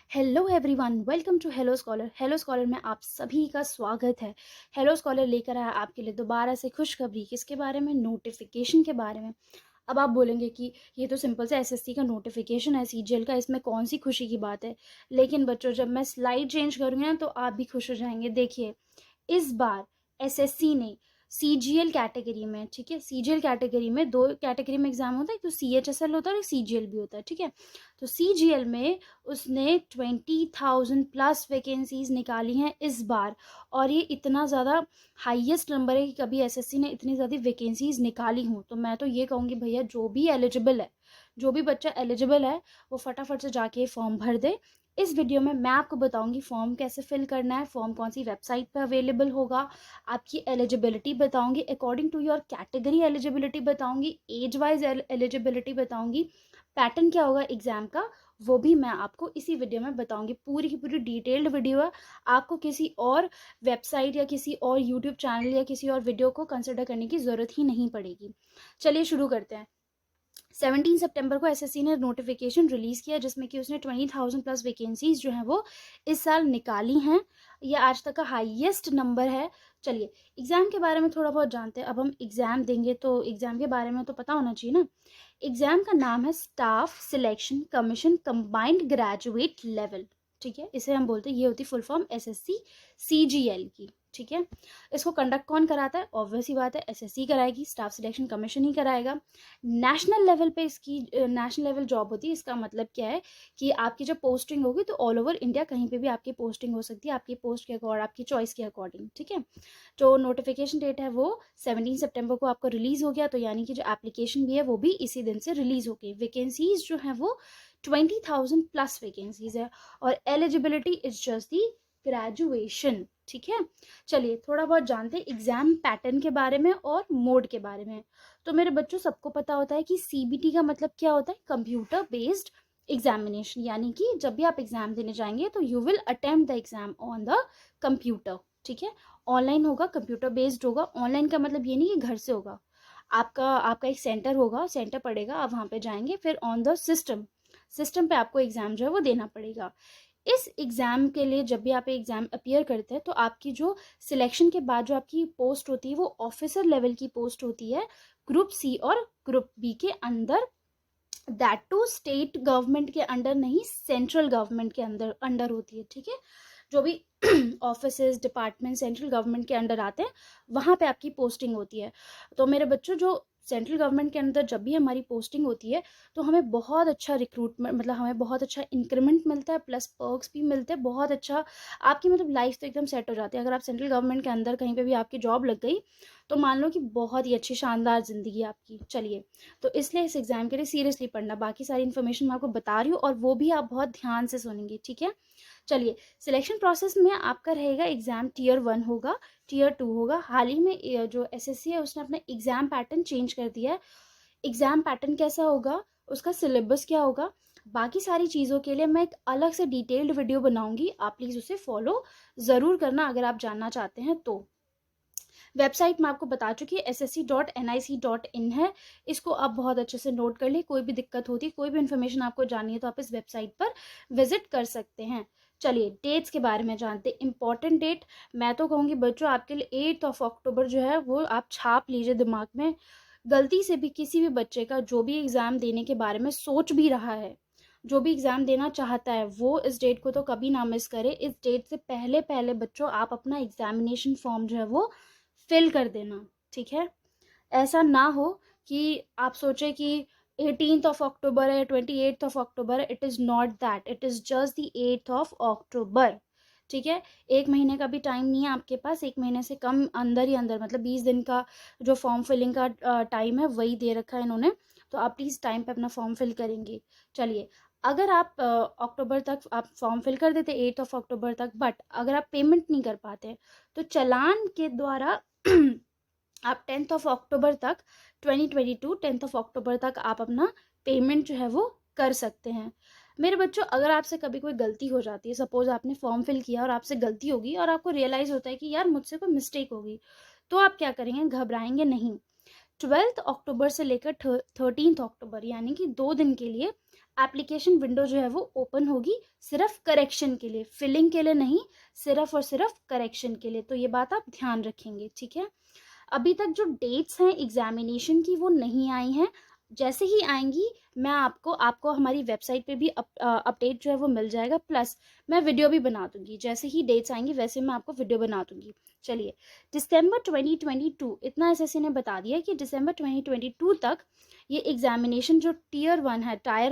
Hello everyone, welcome to hello scholar. Hello scholar में आप सभी का स्वागत है। हेलो स्कॉलर लेकर आया आपके लिए दोबारा से खुशखबरी। किसके बारे में? नोटिफिकेशन के बारे में। अब आप बोलेंगे कि ये तो सिंपल सा एसएससी का नोटिफिकेशन है, सीजीएल का, इसमें कौन सी खुशी की बात है। लेकिन बच्चों, जब मैं स्लाइड चेंज करूँगी ना तो आप भी खुश हो जाएंगे। देखिए, इस बार एसएससी ने सीजीएल कैटेगरी में, ठीक है, सीजीएल कैटेगरी में दो कैटेगरी में एग्जाम होता है, एक तो सीएचएसएल होता है और एक सीजीएल भी होता है, ठीक है। तो सीजीएल में उसने 20,000 प्लस वैकेंसीज निकाली हैं इस बार, और ये इतना ज़्यादा हाईएस्ट नंबर है कि कभी एसएससी ने इतनी ज़्यादा वैकेंसीज निकाली हूँ। तो मैं तो ये कहूँगी भैया, जो भी एलिजिबल है, जो भी बच्चा एलिजिबल है, वो फटाफट से जाके फॉर्म भर दे। इस वीडियो में मैं आपको बताऊंगी फॉर्म कैसे फिल करना है, फॉर्म कौन सी वेबसाइट पर अवेलेबल होगा, आपकी एलिजिबिलिटी बताऊंगी, according to your category eligibility बताऊंगी, एज वाइज एलिजिबिलिटी बताऊंगी, पैटर्न क्या होगा एग्जाम का वो भी मैं आपको इसी वीडियो में बताऊंगी। पूरी की पूरी डिटेल्ड वीडियो है। आपको किसी और वेबसाइट या किसी और यूट्यूब चैनल या किसी और वीडियो को कंसिडर करने की ज़रूरत ही नहीं पड़ेगी। चलिए शुरू करते हैं। 17 सितंबर को एसएससी ने नोटिफिकेशन रिलीज़ किया जिसमें कि उसने 20,000 प्लस वैकेंसीज जो हैं वो इस साल निकाली हैं। ये आज तक का हाईएस्ट नंबर है। चलिए एग्ज़ाम के बारे में थोड़ा बहुत जानते हैं। अब हम एग्ज़ाम देंगे तो एग्ज़ाम के बारे में तो पता होना चाहिए ना। एग्ज़ाम का नाम है staff selection commission combined graduate level, ठीक है, इसे हम बोलते हैं, ये होती फुल फॉर्म एसएससी सीजीएल की, ठीक है। इसको कंडक्ट कौन कराता है? ऑब्वियस ही बात है, एसएससी कराएगी, स्टाफ सिलेक्शन कमीशन ही कराएगा। नेशनल लेवल पे इसकी नेशनल लेवल जॉब होती है। इसका मतलब क्या है कि आपकी जब पोस्टिंग होगी तो ऑल ओवर इंडिया कहीं पे भी आपकी पोस्टिंग हो सकती है, आपकी पोस्ट के अकॉर्डिंग, आपकी चॉइस के अकॉर्डिंग, ठीक है। जो नोटिफिकेशन डेट है वो 17 सितंबर को आपको रिलीज़ हो गया, तो यानी कि जो एप्लीकेशन भी है वो भी इसी दिन से रिलीज़ हो गई। वैकेंसीज जो है वो 20,000 प्लस वैकेंसीज है, और eligibility is just the graduation, ठीक है। चलिए थोड़ा बहुत जानते हैं एग्जाम पैटर्न के बारे में और मोड के बारे में। तो मेरे बच्चों, सबको पता होता है कि सीबीटी का मतलब क्या होता है? कंप्यूटर बेस्ड एग्जामिनेशन, यानी कि जब भी आप एग्जाम देने जाएंगे तो you will attempt the exam on the computer, ठीक है। ऑनलाइन होगा, कंप्यूटर बेस्ड होगा। ऑनलाइन का मतलब ये नहीं कि घर से होगा, आपका आपका एक सेंटर होगा, सेंटर पड़ेगा, आप वहाँ पे जाएंगे, फिर ऑन द सिस्टम, सिस्टम पे आपको एग्ज़ाम जो है वो देना पड़ेगा। इस एग्ज़ाम के लिए जब भी आप एग्ज़ाम अपीयर करते हैं तो आपकी जो सिलेक्शन के बाद जो आपकी पोस्ट होती है वो ऑफिसर लेवल की पोस्ट होती है, ग्रुप सी और ग्रुप बी के अंदर। दैट टू स्टेट गवर्नमेंट के अंडर नहीं, सेंट्रल गवर्नमेंट के अंदर अंडर होती है, ठीक है। जो भी ऑफिसेज डिपार्टमेंट सेंट्रल गवर्नमेंट के अंडर आते हैं वहाँ पे आपकी पोस्टिंग होती है। तो मेरे बच्चों, जो सेंट्रल गवर्नमेंट के अंदर जब भी हमारी पोस्टिंग होती है तो हमें बहुत अच्छा रिक्रूटमेंट, मतलब हमें बहुत अच्छा इंक्रीमेंट मिलता है, प्लस पर्क्स भी मिलते हैं, बहुत अच्छा। आपकी मतलब लाइफ तो एकदम सेट हो जाती है। अगर आप सेंट्रल गवर्नमेंट के अंदर कहीं पे भी आपकी जॉब लग गई तो मान लो कि बहुत ही अच्छी शानदार ज़िंदगी आपकी। चलिए, तो इसलिए इस एग्ज़ाम के लिए सीरियसली पढ़ना। बाकी सारी इन्फॉर्मेशन मैं आपको बता रही हूँ और वो भी आप बहुत ध्यान से सुनेंगे, ठीक है। चलिए, सिलेक्शन प्रोसेस में आपका रहेगा, एग्ज़ाम टीयर 1 होगा, टीयर 2 होगा। हाल ही में जो एसएससी है उसने अपना एग्ज़ाम पैटर्न चेंज कर दिया है। एग्ज़ाम पैटर्न कैसा होगा, उसका सिलेबस क्या होगा, बाकी सारी चीज़ों के लिए मैं एक अलग से डिटेल्ड वीडियो बनाऊंगी। आप प्लीज़ उसे फॉलो ज़रूर करना अगर आप जानना चाहते हैं तो। वेबसाइट मैं आपको बता चुकी है, ssc.nic.in है। इसको आप बहुत अच्छे से नोट कर ले। कोई भी दिक्कत होती है, कोई भी इन्फॉर्मेशन आपको जाननी है तो आप इस वेबसाइट पर विजिट कर सकते हैं। चलिए डेट्स के बारे में जानते हैं। इंपॉर्टेंट डेट मैं तो कहूँगी बच्चों आपके लिए 8 अक्टूबर जो है वो आप छाप लीजिए दिमाग में। गलती से भी किसी भी बच्चे का जो भी एग्ज़ाम देने के बारे में सोच भी रहा है, जो भी एग्ज़ाम देना चाहता है, वो इस डेट को तो कभी ना मिस करे। इस डेट से पहले पहले बच्चों आप अपना एग्जामिनेशन फॉर्म जो है वो फिल कर देना, ठीक है। ऐसा ना हो कि आप सोचें कि 18 अक्टूबर है, 28 अक्टूबर है। It is not that, it is just the 8 अक्टूबर, ठीक है। एक महीने का भी टाइम नहीं है आपके पास, एक महीने से कम अंदर ही अंदर, मतलब 20 दिन का जो फॉर्म फिलिंग का टाइम है वही दे रखा है इन्होंने। तो आप प्लीज़ टाइम पे अपना फॉर्म फिल करेंगे। चलिए, अगर आप अक्टूबर तक आप फॉर्म फिल कर देते 8 अक्टूबर तक, बट अगर आप पेमेंट नहीं कर पाते तो चालान के द्वारा आप 10 अक्टूबर तक 2022 10 अक्टूबर तक आप अपना पेमेंट जो है वो कर सकते हैं। मेरे बच्चों, अगर आपसे कभी कोई गलती हो जाती है, सपोज आपने फॉर्म फिल किया और आपसे गलती होगी और आपको रियलाइज़ होता है कि यार मुझसे कोई मिस्टेक होगी, तो आप क्या करेंगे? घबराएंगे नहीं। 12 अक्टूबर से लेकर 13 अक्टूबर, यानी कि 2 दिन के लिए एप्लीकेशन विंडो जो है वो ओपन होगी, सिर्फ करेक्शन के लिए, फिलिंग के लिए नहीं, सिर्फ और सिर्फ करेक्शन के लिए। तो ये बात आप ध्यान रखेंगे, ठीक है। अभी तक जो डेट्स हैं एग्जामिनेशन की वो नहीं आई हैं, जैसे ही आएंगी मैं आपको हमारी वेबसाइट पे भी अपडेट जो है वो मिल जाएगा, प्लस मैं वीडियो भी बना दूंगी। जैसे ही डेट्स आएंगी वैसे मैं आपको वीडियो बना दूंगी। चलिए, दिसंबर 2022 इतना एसएससी ने बता दिया कि दिसंबर 2022 तक ये एग्जामिनेशन जो टायर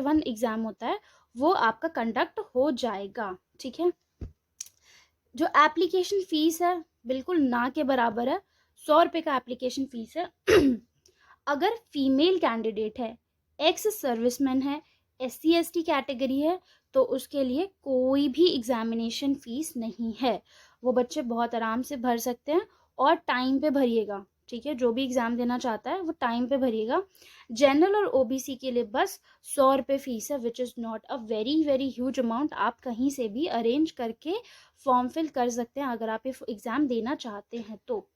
1 एग्जाम होता है वो आपका कंडक्ट हो जाएगा, ठीक है। जो एप्लीकेशन फीस है बिल्कुल ना के बराबर है, 100 रुपये का एप्लीकेशन फीस है। अगर फीमेल कैंडिडेट है, एक्स सर्विसमैन है, SC ST कैटेगरी है, तो उसके लिए कोई भी एग्जामिनेशन फीस नहीं है, वो बच्चे बहुत आराम से भर सकते हैं। और टाइम पे भरिएगा, ठीक है, जो भी एग्ज़ाम देना चाहता है वो टाइम पे भरिएगा। जनरल और OBC के लिए बस 100 रुपये फीस है, which is not a very very huge amount. आप कहीं से भी अरेंज करके फॉर्म फिल कर सकते हैं अगर आप ये एग्ज़ाम देना चाहते हैं तो।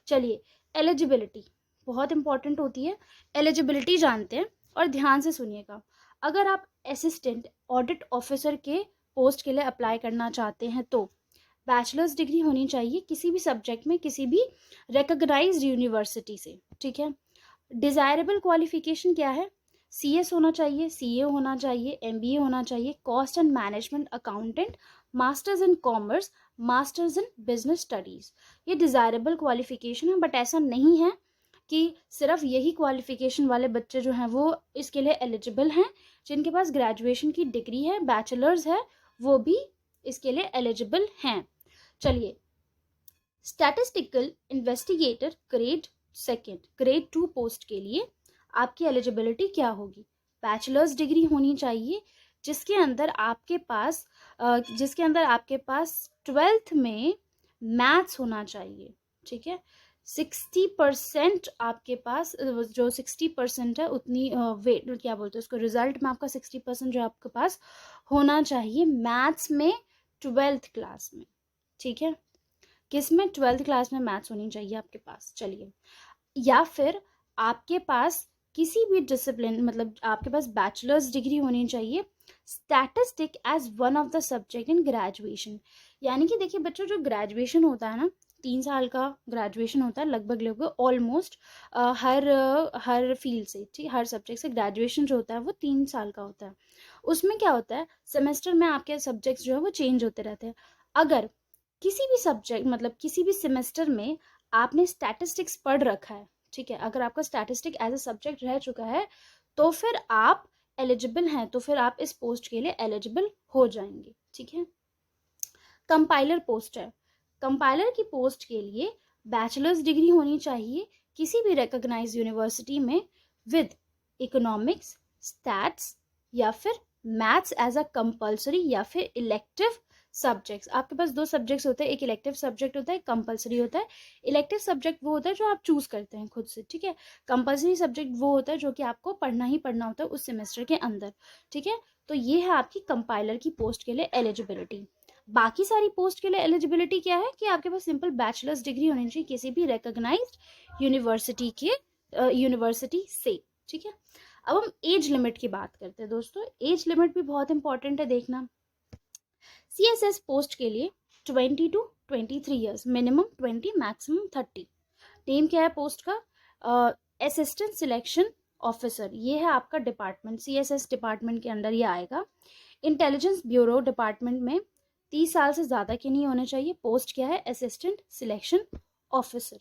चलिए, एलिजिबिलिटी बहुत इंपॉर्टेंट होती है, एलिजिबिलिटी जानते हैं और ध्यान से सुनिएगा। अगर आप असिस्टेंट ऑडिट ऑफिसर के पोस्ट के लिए अप्लाई करना चाहते हैं तो बैचलर्स डिग्री होनी चाहिए किसी भी सब्जेक्ट में, किसी भी रिकॉग्नाइज्ड यूनिवर्सिटी से, ठीक है। डिज़ायरेबल क्वालिफिकेशन क्या है? CS होना चाहिए, CA होना चाहिए, MBA होना चाहिए, cost and management accountant, masters in commerce, masters in business studies, ये डिज़ायरेबल क्वालिफिकेशन है। बट ऐसा नहीं है कि सिर्फ यही क्वालिफिकेशन वाले बच्चे जो हैं वो इसके लिए एलिजिबल हैं। जिनके पास ग्रेजुएशन की डिग्री है, बैचलर्स है, वो भी इसके लिए एलिजिबल हैं। चलिए, स्टैटिस्टिकल इन्वेस्टिगेटर ग्रेड 2 पोस्ट के लिए आपकी एलिजिबिलिटी क्या होगी? बैचलर्स डिग्री होनी चाहिए जिसके अंदर आपके पास 12th में मैथ्स होना चाहिए, ठीक है। 60% आपके पास जो 60% है उतनी वेट क्या बोलते हैं उसको, रिजल्ट में आपका 60% जो आपके पास होना चाहिए मैथ्स में 12th क्लास में, ठीक है। किस में? 12th क्लास में मैथ्स होनी चाहिए आपके पास। चलिए, या फिर आपके पास किसी भी डिसिप्लिन, मतलब आपके पास बैचलर्स डिग्री होनी चाहिए statistic as one of the subject in graduation. यानी कि देखिए बच्चों, जो ग्रेजुएशन होता है ना, 3 साल का ग्रेजुएशन होता है लगभग ऑलमोस्ट हर फील्ड से, ठीक, हर सब्जेक्ट से ग्रेजुएशन जो होता है वो 3 साल का होता है। उसमें क्या होता है, सेमेस्टर में आपके सब्जेक्ट्स जो है वो चेंज होते रहते हैं। अगर किसी भी सब्जेक्ट, मतलब किसी भी सेमेस्टर में आपने स्टैटिस्टिक्स पढ़ रखा है, ठीक है, अगर आपका स्टैटिस्टिक एज अ सब्जेक्ट रह चुका है तो फिर आप एलिजिबल हैं, तो फिर आप इस पोस्ट के लिए एलिजिबल हो जाएंगे, ठीक है। कंपाइलर पोस्ट है, कंपाइलर की पोस्ट के लिए बैचलर्स डिग्री होनी चाहिए किसी भी रिकॉग्नाइज्ड यूनिवर्सिटी में विद इकोनॉमिक्स, स्टैट्स या फिर मैथ्स एज अ कंपल्सरी या फिर इलेक्टिव सब्जेक्ट्स। आपके पास 2 सब्जेक्ट्स होते हैं, एक इलेक्टिव सब्जेक्ट होता है, एक कंपल्सरी होता है। इलेक्टिव सब्जेक्ट वो होता है जो आप चूज करते हैं खुद से, ठीक है। कंपल्सरी सब्जेक्ट वो होता है जो कि आपको पढ़ना ही पढ़ना होता है उस सेमेस्टर के अंदर, ठीक है। तो ये है आपकी कंपाइलर की पोस्ट के लिए एलिजिबिलिटी। बाकी सारी पोस्ट के लिए एलिजिबिलिटी क्या है कि आपके पास सिंपल बैचलर्स डिग्री होनी चाहिए किसी भी रिकॉग्नाइज्ड यूनिवर्सिटी से, ठीक है। अब हम एज लिमिट की बात करते हैं दोस्तों। एज लिमिट भी बहुत इंपॉर्टेंट है देखना। CSS पोस्ट के लिए 20 to 23 years, minimum 20, maximum 30। Name क्या है पोस्ट का? असिस्टेंट सिलेक्शन ऑफिसर, ये है आपका डिपार्टमेंट, CSS डिपार्टमेंट के अंडर ये आएगा। इंटेलिजेंस ब्यूरो डिपार्टमेंट में 30 साल से ज़्यादा के नहीं होने चाहिए। पोस्ट क्या है? Assistant selection officer.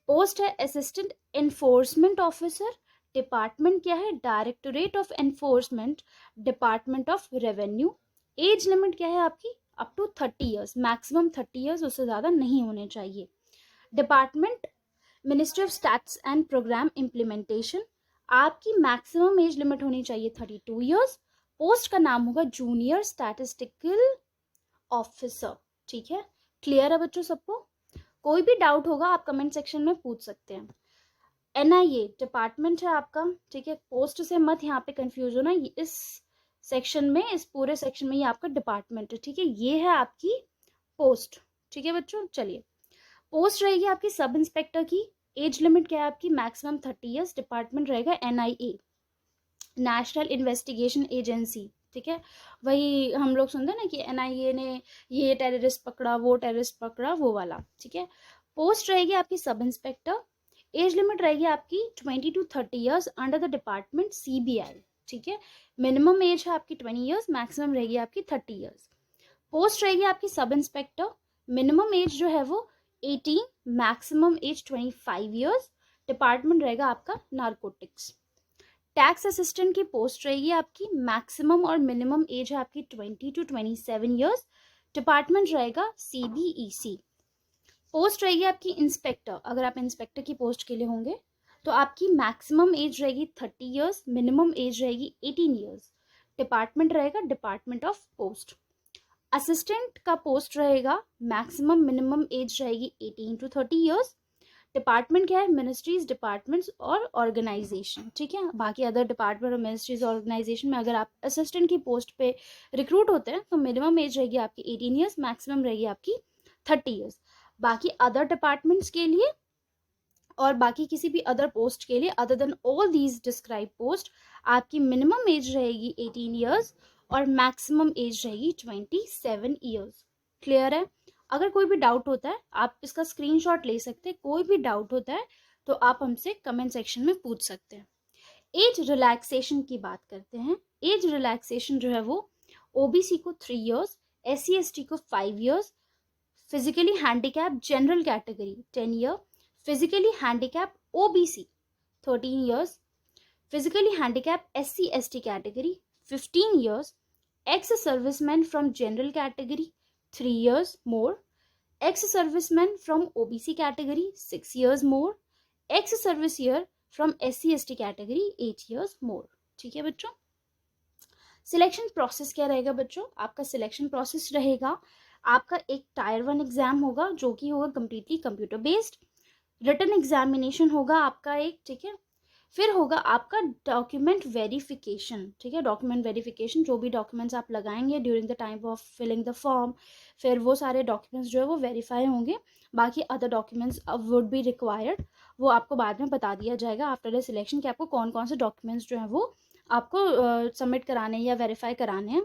पोस्ट है असिस्टेंट एनफोर्समेंट ऑफिसर। डिपार्टमेंट क्या है? Directorate of enforcement, department of revenue. Age limit क्या है आपकी? Up to 30 years, maximum 30 years, उससे ज़्यादा नहीं होने चाहिए। Department ministry of stats and programme implementation, आपकी मैक्सिमम एज लिमिट होनी चाहिए 32 ईयर्स। पोस्ट का नाम होगा जूनियर स्टैटिस्टिकल ऑफिसर, ठीक है। क्लियर है बच्चों सबको? कोई भी डाउट होगा आप कमेंट सेक्शन में पूछ सकते हैं। NIA डिपार्टमेंट है आपका, ठीक है। पोस्ट से मत यहाँ पे कंफ्यूज होना, इस सेक्शन में, इस पूरे सेक्शन में ये आपका डिपार्टमेंट है, ठीक है। ये है आपकी पोस्ट, ठीक है बच्चों। चलिए, पोस्ट रहेगी आपकी सब इंस्पेक्टर की। एज लिमिट क्या है आपकी, मैक्सिमम 30 ईयर्स। डिपार्टमेंट रहेगा NIA, नेशनल इन्वेस्टिगेशन एजेंसी, ठीक है। वही हम लोग सुनते हैं ना कि NIA ने ये टेररिस्ट पकड़ा, वो टेररिस्ट पकड़ा, वो वाला, ठीक है। पोस्ट रहेगी आपकी सब इंस्पेक्टर। एज लिमिट रहेगी आपकी 20 to 30 years under the department CBI, ठीक है। मिनिमम एज है आपकी 20 ईयर्स, मैक्सिमम रहेगी आपकी 30 ईयर्स। पोस्ट रहेगी आपकी सब इंस्पेक्टर। मिनिमम एज जो है वो 18, मैक्सिमम एज 25 ईयर्स। डिपार्टमेंट रहेगा आपका नारकोटिक्स। टैक्स असिस्टेंट की पोस्ट रहेगी आपकी, मैक्सिमम और मिनिमम एज है आपकी 20 to 27 ईयर्स। डिपार्टमेंट रहेगा CBEC। पोस्ट रहेगी आपकी इंस्पेक्टर। अगर आप इंस्पेक्टर की पोस्ट के लिए होंगे तो आपकी मैक्सिमम एज रहेगी 30 ईयर्स, मिनिमम एज रहेगी 18 ईयर्स। डिपार्टमेंट रहेगा डिपार्टमेंट ऑफ पोस्ट। असिस्टेंट का पोस्ट रहेगा, मैक्सिमम मिनिमम एज रहेगी 18 to 30 ईयर्स। डिपार्टमेंट क्या है, मिनिस्ट्रीज, डिपार्टमेंट्स और ऑर्गेनाइजेशन, ठीक है। बाकी अदर डिपार्टमेंट और मिनिस्ट्रीज ऑर्गेनाइजेशन में अगर आप असिस्टेंट की पोस्ट पे रिक्रूट होते हैं तो मिनिमम एज रहेगी आपकी 18 ईयर्स, मैक्सिमम रहेगी आपकी 30 ईयर्स। बाकी अदर डिपार्टमेंट्स के लिए और बाकी किसी भी अदर पोस्ट के लिए other than all these describe post, आपकी मिनिमम एज रहेगी 18 ईयर्स और मैक्सिमम एज रहेगी 27 ईयर्स। क्लियर है? अगर कोई भी डाउट होता है आप इसका स्क्रीनशॉट ले सकते हैं। कोई भी डाउट होता है तो आप हमसे कमेंट सेक्शन में पूछ सकते हैं। एज रिलैक्सेशन की बात करते हैं। एज रिलैक्सेशन जो है वो OBC को 3 ईयर्स, SC ST को 5 years, physically handicap general category 10 year, physically handicap OBC 13 years, physically handicapped SC ST category 15 years, ex-servicemen from general category 3 years more, ex-servicemen from OBC category 6 years more, ex-service year from SC ST category 8 years more। ठीक है बच्चों। Selection process क्या रहेगा बच्चों? आपका selection process रहेगा, आपका एक टायर 1 एग्जाम होगा जो कि होगा completely computer based. Written examination होगा आपका एक, ठीक है। फिर होगा आपका डॉक्यूमेंट वेरिफिकेशन, ठीक है। डॉक्यूमेंट वेरिफिकेशन, जो भी डॉक्यूमेंट्स आप लगाएंगे during the time of filling the form, फिर वो सारे डॉक्यूमेंट्स जो है वो वेरीफाई होंगे। बाकी other documents would be required, वो आपको बाद में बता दिया जाएगा आफ्टर द सिलेक्शन कि आपको कौन कौन से डॉक्यूमेंट्स जो हैं वो आपको सबमिट कराने या वेरीफाई कराने हैं।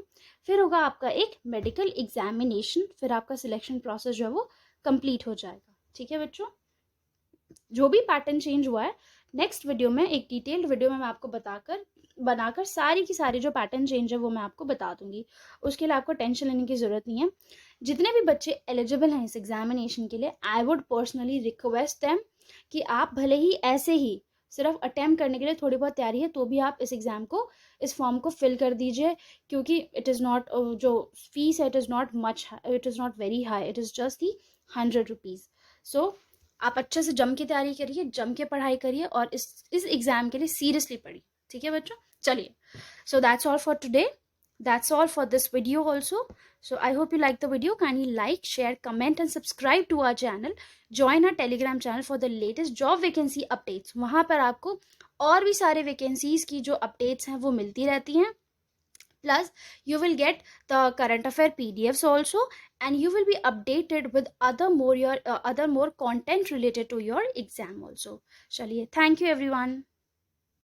फिर होगा आपका एक मेडिकल एग्जामिनेशन, फिर आपका सिलेक्शन प्रोसेस जो है वो कंप्लीट हो जाएगा। ठीक है बच्चों, जो भी पैटर्न चेंज हुआ है नेक्स्ट वीडियो में, एक डिटेल्ड वीडियो में मैं आपको बनाकर सारी की सारी जो पैटर्न चेंज है वो मैं आपको बता दूंगी। उसके लिए आपको टेंशन लेने की ज़रूरत नहीं है। जितने भी बच्चे एलिजिबल हैं इस एग्जामिनेशन के लिए, I would personally request them कि आप भले ही ऐसे ही सिर्फ अटैम्प्ट करने के लिए थोड़ी बहुत तैयारी है तो भी आप इस एग्ज़ाम को, इस फॉर्म को फिल कर दीजिए, क्योंकि इट इज़ नॉट, जो फीस है it is not much, it is not very high, it is just the 100 rupees. So आप अच्छे से जम के तैयारी करिए, जम के पढ़ाई करिए और इस एग्ज़ाम के लिए सीरियसली पढ़िए। ठीक है बच्चों, चलिए। So that's all for today, that's all for this video also. So I hope you like the video. Kindly like, share, comment and subscribe to our channel. Join our telegram channel for the latest job vacancy updates. वहाँ पर आपको और भी सारे vacancies की जो updates हैं वो मिलती रहती हैं। Plus you will get the current affair PDFs also, and you will be updated with other more content related to your exam also. चलिए, thank you everyone.